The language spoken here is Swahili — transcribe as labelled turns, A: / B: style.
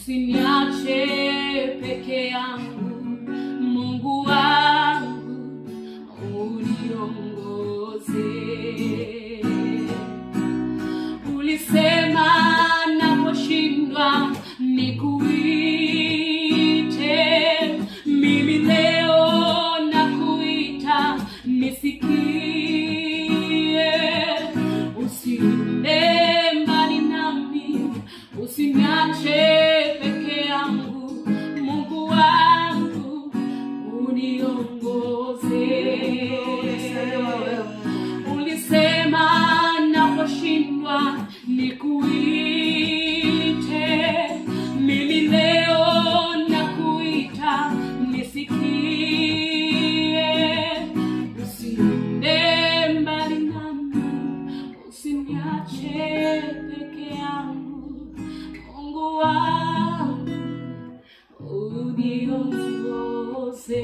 A: usiniache peke yangu, Mungu wangu uniongoze. Ulisema naposhindwa nikuite, mimi leo nakuita nisikie. Usiende mbali nami, usiniache peke yangu, Mungu wangu uniongoze. Ulisema naposhindwa nikuite, mimi leo nakuita nisikie. Usiende mbali nami, usiniache peke yangu, Mungu wangu uniongoze.